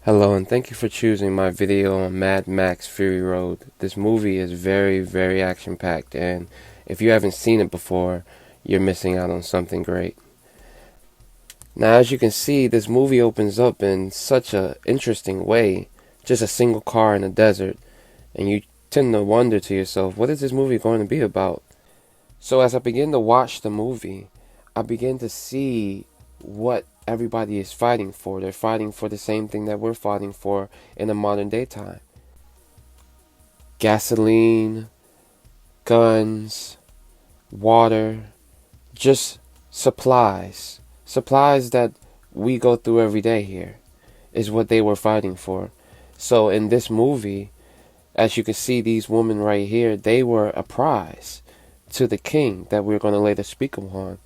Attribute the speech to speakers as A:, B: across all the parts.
A: Hello, and thank you for choosing my video on Mad Max Fury Road. This movie is very, very action-packed, and if you haven't seen it before, you're missing out on something great. Now, as you can see, this movie opens up in such a interesting way. Just a single car in a desert, and you tend to wonder to yourself, what is this movie going to be about? So as I begin to watch the movie, I begin to see what everybody is fighting for. They're fighting for the same thing that we're fighting for in the modern day time. Gasoline, guns, water, just supplies. Supplies that we go through every day here is what they were fighting for. So in this movie, as you can see, these women right here, they were a prize to the king that we're going to later speak upon.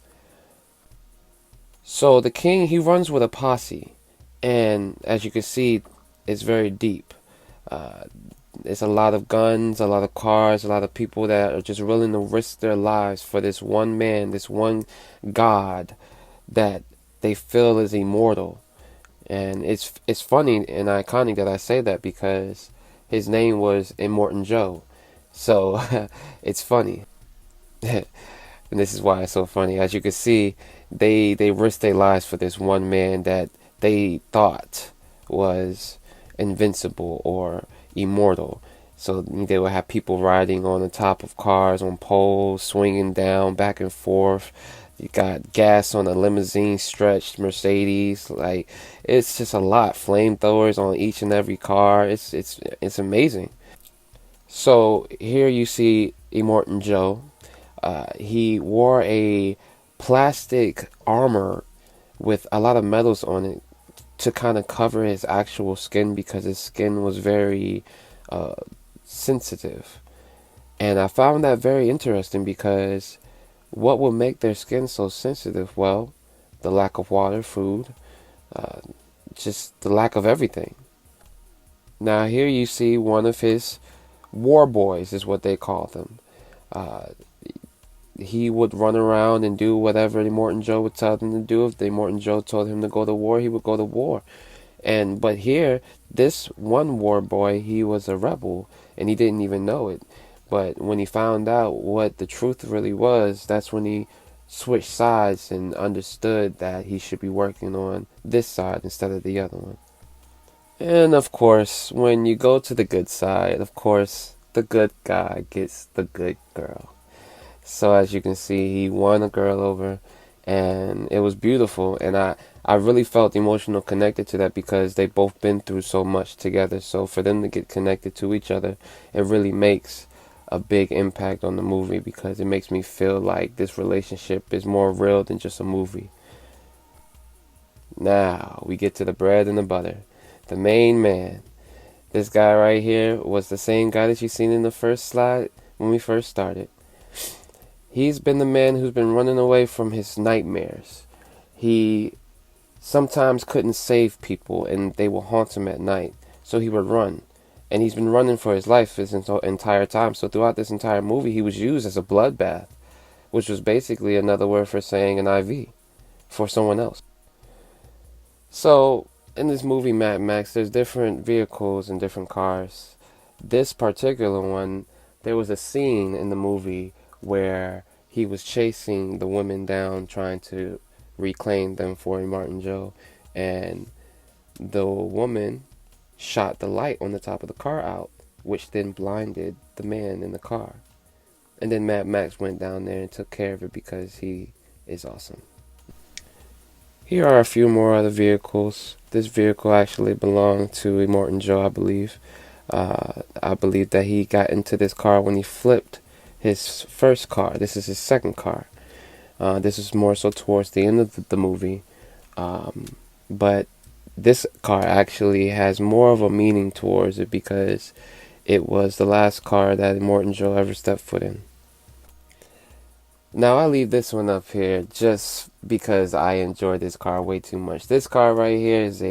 A: So the king, he runs with a posse, and as you can see, it's very deep. Uh, it's a lot of guns, a lot of cars, a lot of people that are just willing to risk their lives for this one man, this one god that they feel is immortal. And it's funny and iconic that I say that because his name was Immortan Joe. So it's funny. And this is why it's so funny. As you can see, they risked their lives for this one man that they thought was invincible or immortal. So they would have people riding on the top of cars, on poles, swinging down back and forth. You got gas on a limousine stretched Mercedes. Like, it's just a lot. Flamethrowers on each and every car. It's amazing. So here you see Immortan Joe. He wore a plastic armor with a lot of metals on it to kind of cover his actual skin because his skin was very uh, sensitive. And I found that very interesting because what would make their skin so sensitive? Well, the lack of water, food, uh, just the lack of everything. Now here you see one of his war boys is what they call them. Uh, he would run around and do whatever Immortan Joe would tell him to do. If the Immortan Joe told him to go to war, he would go to war. But here, this one war boy, he was a rebel, and he didn't even know it. But when he found out what the truth really was, that's when he switched sides and understood that he should be working on this side instead of the other one. And of course, when you go to the good side, of course, the good guy gets the good girl. So as you can see, he won a girl over, and it was beautiful. And I really felt emotional connected to that because they both been through so much together. So for them to get connected to each other, it really makes a big impact on the movie because it makes me feel like this relationship is more real than just a movie. Now we get to the bread and the butter, the main man. This guy right here was the same guy that you seen in the first slide when we first started. He's been the man who's been running away from his nightmares. He sometimes couldn't save people and they will haunt him at night. So he would run. And he's been running for his life his entire time. So throughout this entire movie, he was used as a bloodbath, which was basically another word for saying an IV for someone else. So in this movie, Mad Max, there's different vehicles and different cars. This particular one, there was a scene in the movie where he was chasing the women down, trying to reclaim them for Immortan Joe, and the woman shot the light on the top of the car out, which then blinded the man in the car. And then Mad Max went down there and took care of it because he is awesome. Here are a few more other vehicles. This vehicle actually belonged to Immortan Joe, I believe. I believe that he got into this car when he flipped his first car. This is his second car. This is more so towards the end of the movie. But this car actually has more of a meaning towards it because it was the last car that Immortan Joe ever stepped foot in. Now I leave this one up here just because I enjoy this car way too much. This car right here is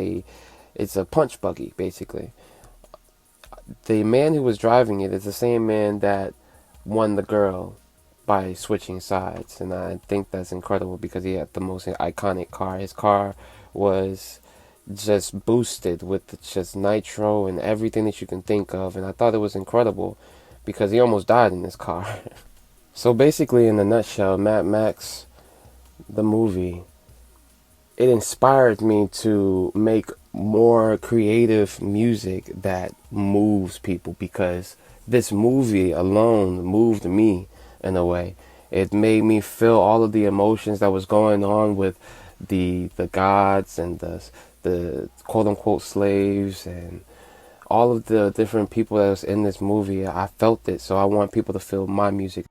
A: it's a punch buggy basically. The man who was driving it is the same man that won the girl by switching sides, and I think that's incredible because he had the most iconic car. His car was just boosted with just nitro and everything that you can think of. And I thought it was incredible because he almost died in this car. So basically, in a nutshell, Mad Max, the movie, it inspired me to make more creative music that moves people, because this movie alone moved me in a way. It made me feel all of the emotions that was going on with the gods and the quote unquote slaves and all of the different people that was in this movie. I felt it, so I want people to feel my music.